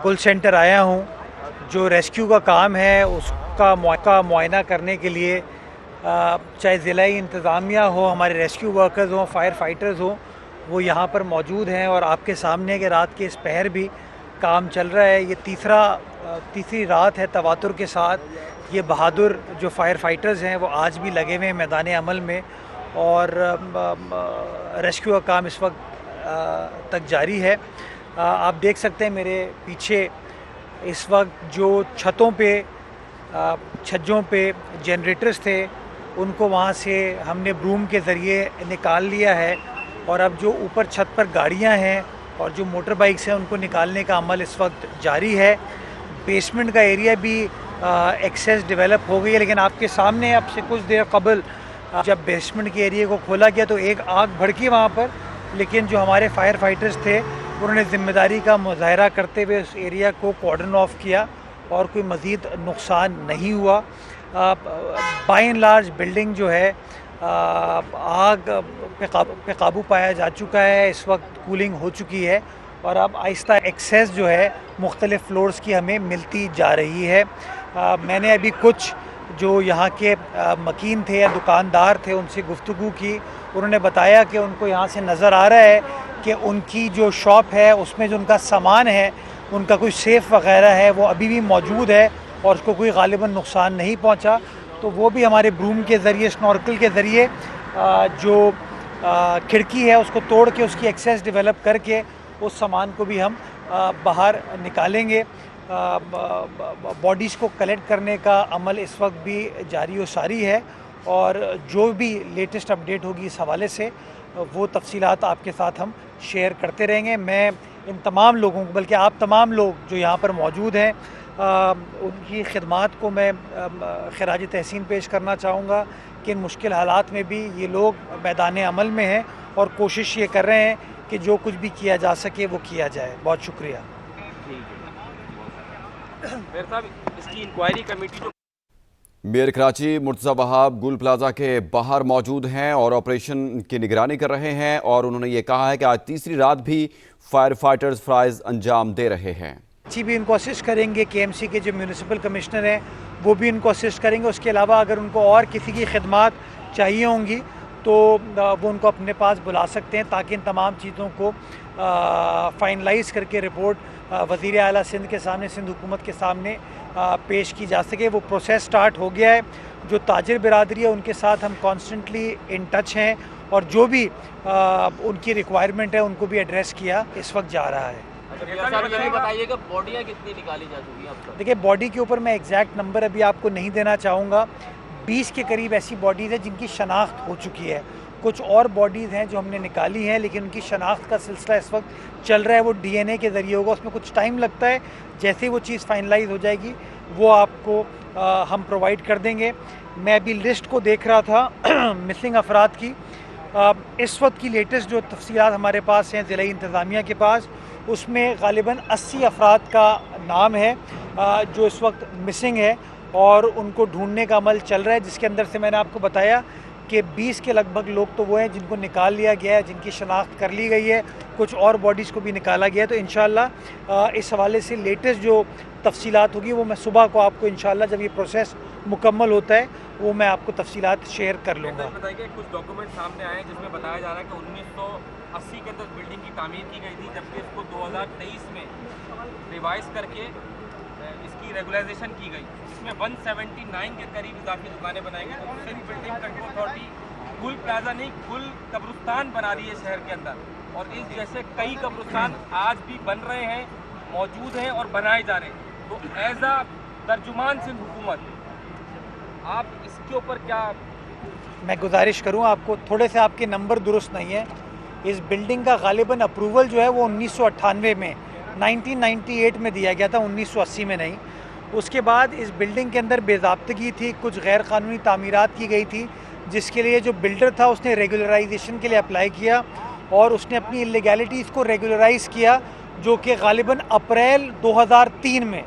गुल सेंटर आया हूँ। जो रेस्क्यू का काम है उसका मुआयना करने के लिए चाहे ज़िलाई इंतज़ामिया हो, हमारे रेस्क्यू वर्कर्स हों, फायर फाइटर्स हों, वो यहाँ पर मौजूद हैं। और आपके सामने कि रात के इस पहर भी काम चल रहा है। ये तीसरी रात है तवातुर के साथ। ये बहादुर जो फायर फाइटर्स हैं वो आज भी लगे हुए हैं मैदान अमल में, और रेस्क्यू का काम इस वक्त तक जारी है। आप देख सकते हैं मेरे पीछे इस वक्त जो छज्जों पे जनरेटर्स थे उनको वहाँ से हमने ब्रूम के ज़रिए निकाल लिया है। और अब जो ऊपर छत पर गाड़ियाँ हैं और जो मोटर बाइक्स हैं उनको निकालने का अमल इस वक्त जारी है। बेसमेंट का एरिया भी एक्सेस डेवलप हो गई है, लेकिन आपके सामने अब से कुछ देर कबल जब बेसमेंट के एरिया को खोला गया तो एक आग भड़की वहाँ पर, लेकिन जो हमारे फायर फाइटर्स थे उन्होंने ज़िम्मेदारी का मुजाहरा करते हुए उस एरिया को कॉर्डन ऑफ किया और कोई मज़ीद नुकसान नहीं हुआ। बाय एंड लार्ज बिल्डिंग जो है आग पे काबू पाया जा चुका है। इस वक्त कूलिंग हो चुकी है और अब आहिस्ता एक्सेस जो है मुख्तलिफ़ फ्लोर्स की हमें मिलती जा रही है। मैंने अभी कुछ जो यहाँ के मकीन थे या दुकानदार थे उनसे गुफ्तगू की। उन्होंने बताया कि उनको यहाँ से नज़र आ रहा है कि उनकी जो शॉप है उसमें जो उनका सामान है, उनका कोई सेफ़ वग़ैरह है, वो अभी भी मौजूद है और उसको कोई ग़ालिबन नुकसान नहीं पहुँचा। तो वो भी हमारे ब्रूम के ज़रिए, स्नॉर्कल के ज़रिए जो खिड़की है उसको तोड़ के उसकी एक्सेस डेवलप करके उस सामान को भी हम बाहर निकालेंगे। बॉडीज़ को कलेक्ट करने का अमल इस वक्त भी जारी व सारी है और जो भी लेटेस्ट अपडेट होगी इस हवाले से वो तफसीलात आपके साथ हम शेयर करते रहेंगे। मैं इन तमाम लोगों को, बल्कि आप तमाम लोग जो यहाँ पर मौजूद हैं, उनकी खिदमात को मैं खिराज तहसीन पेश करना चाहूँगा कि इन मुश्किल हालात में भी ये लोग मैदान अमल में हैं और कोशिश ये कर रहे हैं कि जो कुछ भी किया जा सके वो किया जाए। बहुत शुक्रिया। मेयर साहब, इसकी इंक्वायरी कमेटी जो मेयर कराची मुर्तज़ा वहाब गुल प्लाजा के बाहर मौजूद हैं और ऑपरेशन की निगरानी कर रहे हैं और उन्होंने ये कहा है कि आज तीसरी रात भी फायर फाइटर्स फ़राइज़ अंजाम दे रहे हैं। अच्छी भी इनको असिस्ट करेंगे, KMC के जो म्यूनिसिपल कमिश्नर हैं वो भी इनको असिस्ट करेंगे। उसके अलावा अगर उनको और किसी की खिदमात चाहिए होंगी तो वो उनको अपने पास बुला सकते हैं ताकि इन तमाम चीज़ों को फाइनलाइज करके रिपोर्ट वज़ीर आला सिंध के सामने, सिंध हुकूमत के सामने पेश की जा सके। वो प्रोसेस स्टार्ट हो गया है। जो ताजिर बिरादरी है उनके साथ हम कॉन्स्टेंटली इन टच हैं और जो भी उनकी रिक्वायरमेंट है उनको भी एड्रेस किया इस वक्त जा रहा है। बताइएगा बॉडियाँ कितनी निकाली जा चुकी हैं अब तक? देखिए, बॉडी के ऊपर मैं एग्जैक्ट नंबर अभी आपको नहीं देना चाहूँगा। 20 के करीब ऐसी बॉडीज़ हैं जिनकी शनाख्त हो चुकी है। कुछ और बॉडीज़ हैं जो हमने निकाली हैं लेकिन उनकी शनाख्त का सिलसिला इस वक्त चल रहा है। वो DNA के ज़रिए होगा, उसमें कुछ टाइम लगता है। जैसे ही वो चीज़ फाइनलाइज हो जाएगी वो आपको हम प्रोवाइड कर देंगे। मैं अभी लिस्ट को देख रहा था मिसिंग अफराद की। इस वक्त की लेटेस्ट जो तफसीलात हमारे पास हैं ज़िला इंतज़ामिया के पास, उसमें ग़ालिबन 80 अफराद का नाम है जो इस वक्त मिसिंग है और उनको ढूंढने का अमल चल रहा है, जिसके अंदर से मैंने आपको बताया कि 20 के लगभग लोग तो वो हैं जिनको निकाल लिया गया है, जिनकी शनाख्त कर ली गई है। कुछ और बॉडीज़ को भी निकाला गया है। तो इंशाअल्लाह इस हवाले से लेटेस्ट जो तफसीलात होगी वो मैं सुबह को आपको इंशाअल्लाह जब ये प्रोसेस मुकम्मल होता है वो मैं आपको तफसीलात शेयर कर लूँगा। बताइए, कुछ डॉक्यूमेंट सामने आए हैं जिसमें बताया जा रहा है कि 1980 के अंदर बिल्डिंग की तामीर की गई थी, जबकि इसको 2023 में रिवाइज करके इसकी रेगुलाइजेशन की गई। इसमें 179 के करीब इजाफी दुकानें बनाई गई। तो सिंध बिल्डिंग कंट्रोल अथॉरिटी गुल प्लाजा नहीं, गुल कब्रिस्तान बना रही है शहर के अंदर, और इस जैसे कई कब्रिस्तान आज भी बन रहे हैं, मौजूद हैं और बनाए जा रहे हैं। तो एज अ तर्जुमान सिंध हुकूमत, आप इसके ऊपर क्या? मैं गुजारिश करूं, आपको थोड़े से आपके नंबर दुरुस्त नहीं है। इस बिल्डिंग का ग़ालिबन अप्रूवल जो है वो 1998 में 1998 में दिया गया था, 1980 में नहीं। उसके बाद इस बिल्डिंग के अंदर बेज़ाब्तगी थी, कुछ गैर कानूनी तामीरात की गई थी, जिसके लिए जो बिल्डर था उसने रेगुलराइजेशन के लिए अप्लाई किया और उसने अपनी इलीगैलिटीज़ को रेगुलराइज़ किया, जो कि ग़ालिबन अप्रैल 2003 में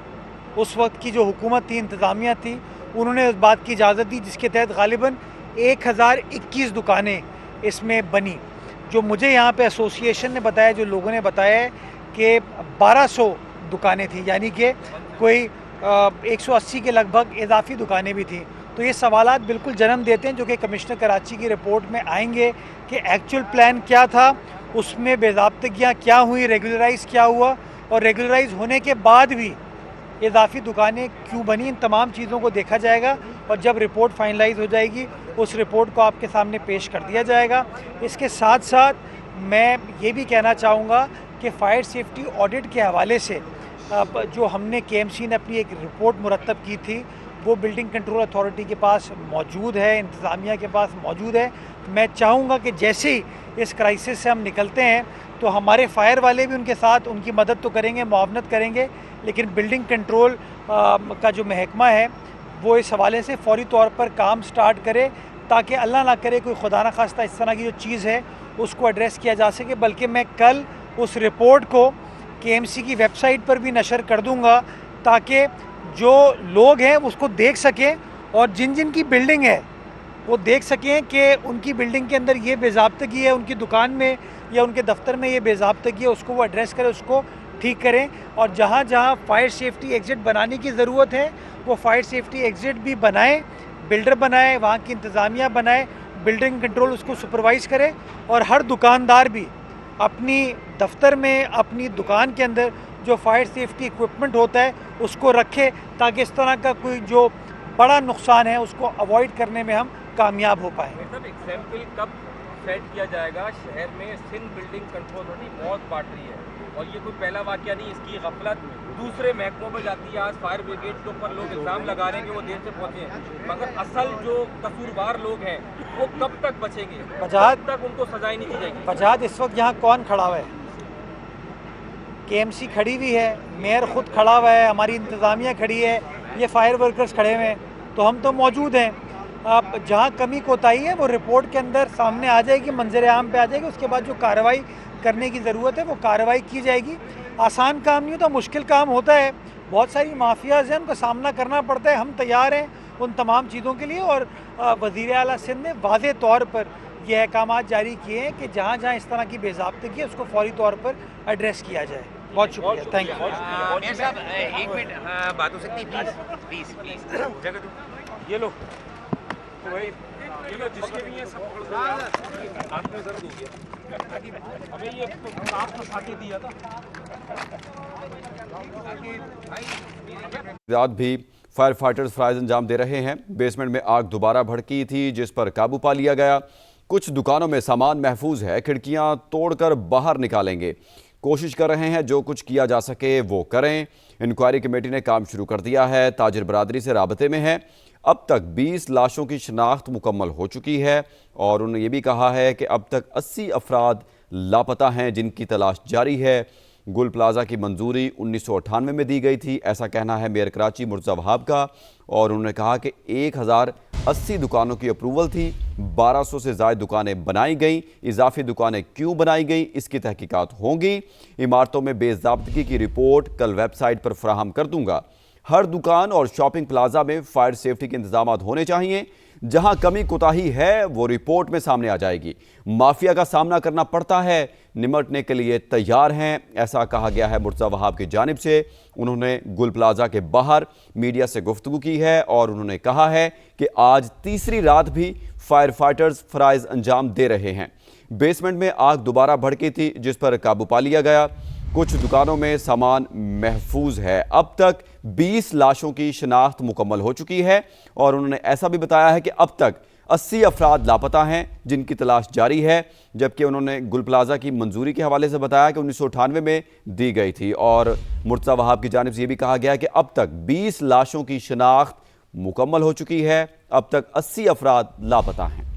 उस वक्त की जो हुकूमत थी, इंतज़ामिया थी, उन्होंने उस बात की इजाज़त दी जिसके तहत ग़ालिबन 1021 दुकानें इसमें बनी। जो मुझे यहाँ पे एसोसिएशन ने बताया, जो लोगों ने बताया है कि 1200 दुकानें थी, यानी कि कोई 180 के लगभग इजाफी दुकानें भी थी। तो ये सवालात बिल्कुल जन्म देते हैं जो कि कमिश्नर कराची की रिपोर्ट में आएंगे कि एक्चुअल प्लान क्या था, उसमें बेज़ाब्तगियाँ क्या हुई, रेगुलराइज़ क्या हुआ, और रेगुलराइज़ होने के बाद भी इजाफी दुकानें क्यों बनी। इन तमाम चीज़ों को देखा जाएगा और जब रिपोर्ट फाइनलाइज हो जाएगी उस रिपोर्ट को आपके सामने पेश कर दिया जाएगा। इसके साथ साथ मैं ये भी कहना चाहूँगा कि फायर सेफ्टी ऑडिट के हवाले से जो हमने KMC ने अपनी एक रिपोर्ट मुरतब की थी वो बिल्डिंग कंट्रोल अथॉरिटी के पास मौजूद है, इंतज़ामिया के पास मौजूद है। मैं चाहूँगा कि जैसे ही इस क्राइसिस से हम निकलते हैं तो हमारे फायर वाले भी उनके साथ उनकी मदद तो करेंगे, मुआवनत करेंगे, लेकिन बिल्डिंग कंट्रोल का जो महकमा है वो इस हवाले से फौरी तौर पर काम स्टार्ट करे ताकि अल्लाह ना करे कोई खुदा ना खास्ता इस तरह की जो चीज़ है उसको एड्रेस किया जा सके। बल्कि मैं कल उस रिपोर्ट को KMC की वेबसाइट पर भी नशर कर दूंगा ताकि जो लोग हैं उसको देख सकें और जिन जिन की बिल्डिंग है वो देख सकें कि उनकी बिल्डिंग के अंदर ये बेज़ाब्तगी है, उनकी दुकान में या उनके दफ्तर में ये बेज़ाब्तगी है, उसको वो एड्रेस करें, उसको ठीक करें। और जहाँ जहाँ फायर सेफ्टी एग्ज़िट बनाने की ज़रूरत है वो फायर सेफ्टी एग्ज़िट भी बनाएं, बिल्डर बनाए, वहाँ की इंतज़ामिया बनाए, बिल्डिंग कंट्रोल उसको सुपरवाइज़ करे और हर दुकानदार भी अपनी दफ्तर में, अपनी दुकान के अंदर जो फायर सेफ्टी इक्विपमेंट होता है उसको रखे ताकि इस तरह का कोई जो बड़ा नुकसान है उसको अवॉइड करने में हम कामयाब हो पाएँ। मतलब एग्जाम्पल कब सेट किया जाएगा? शहर में सिंध बिल्डिंग कंट्रोल अथॉरिटी बहुत बांट रही है और ये कोई पहला वाकया नहीं, इसकी गफलत दूसरे महकमों में जाती है। आज फायर ब्रिगेड के ऊपर लोग इल्ज़ाम लगा रहे हैं कि वो देर से पहुँचे हैं, मगर असल जो कसूरवार लोग हैं वो कब तक बचेंगे? कब तक उनको सजाएं नहीं दी जाएगी? फजाद, इस वक्त यहाँ कौन खड़ा हुआ है? KMC खड़ी हुई है, मेयर ख़ुद खड़ा हुआ है, हमारी इंतज़ामिया खड़ी है, ये फायर वर्कर्स खड़े हुए हैं, तो हम तो मौजूद हैं। अब जहाँ कमी कोताही है वो रिपोर्ट के अंदर सामने आ जाएगी, मंजर आम पे आ जाएगी। उसके बाद जो कार्रवाई करने की ज़रूरत है वो कार्रवाई की जाएगी। आसान काम नहीं होता, मुश्किल काम होता है, बहुत सारी माफियाज़ हैं, उनका सामना करना पड़ता है। हम तैयार हैं उन तमाम चीज़ों के लिए और वज़ीर आला सिंध ने वाज़े तौर पर ये अहकामात जारी किए हैं कि जहाँ जहाँ इस तरह की बेज़ाब्तगी है उसको फौरी तौर पर एड्रेस किया जाए। बहुत शुक्रिया, थैंक यू। मेयर साहब एक मिनट बात हो सकती है प्लीज़ प्लीज़ प्लीज़ जगह दो। ये लो तो भाई, ये लो जिसके भी ये सब हाथ में दर्द हो गया, हमें ये आपको साथी दिया था। रात भी फायर फाइटर्स फ्राइज अंजाम दे रहे हैं। बेसमेंट में आग दोबारा भड़की थी जिस पर काबू पा लिया गया। कुछ दुकानों में सामान महफूज है, खिड़कियां तोड़कर बाहर निकालेंगे। कोशिश कर रहे हैं जो कुछ किया जा सके वो करें। इंक्वायरी कमेटी ने काम शुरू कर दिया है, ताजिर बरादरी से राबते में है। अब तक 20 लाशों की शिनाख्त मुकम्मल हो चुकी है और उन्होंने ये भी कहा है कि अब तक 80 अफराद लापता हैं जिनकी तलाश जारी है। गुल प्लाजा की मंजूरी 1998 में दी गई थी, ऐसा कहना है मेयर कराची मुर्तज़ा वहाब का। और उन्होंने कहा कि 1080 दुकानों की अप्रूवल थी, 1200 से ज़ायद दुकानें बनाई गईं। इजाफी दुकानें क्यों बनाई गईं इसकी तहकीकात होंगी। इमारतों में बेज़ाब्तगी की रिपोर्ट कल वेबसाइट पर फराहम कर दूंगा। हर दुकान और शॉपिंग प्लाजा में फायर सेफ्टी के इंतजाम होने चाहिए। जहां कमी कोताही है वो रिपोर्ट में सामने आ जाएगी। माफिया का सामना करना पड़ता है, निमटने के लिए तैयार हैं, ऐसा कहा गया है मुर्तज़ा वहाब की जानिब से। उन्होंने गुल प्लाजा के बाहर मीडिया से गुफ्तगू की है और उन्होंने कहा है कि आज तीसरी रात भी फायर फाइटर्स फ्राइज अंजाम दे रहे हैं। बेसमेंट में आग दोबारा भड़की थी जिस पर काबू पा लिया गया। कुछ दुकानों में सामान महफूज है। अब तक 20 लाशों की शिनाख्त मुकम्मल हो चुकी है और उन्होंने ऐसा भी बताया है कि अब तक 80 अफराद लापता हैं जिनकी तलाश जारी है। जबकि उन्होंने गुल प्लाजा की मंजूरी के हवाले से बताया कि 1998 में दी गई थी और मुर्तज़ा वहाब की जानिब से ये भी कहा गया कि अब तक 20 लाशों की शिनाख्त मुकम्मल हो चुकी है। अब तक 80 अफराद लापता हैं।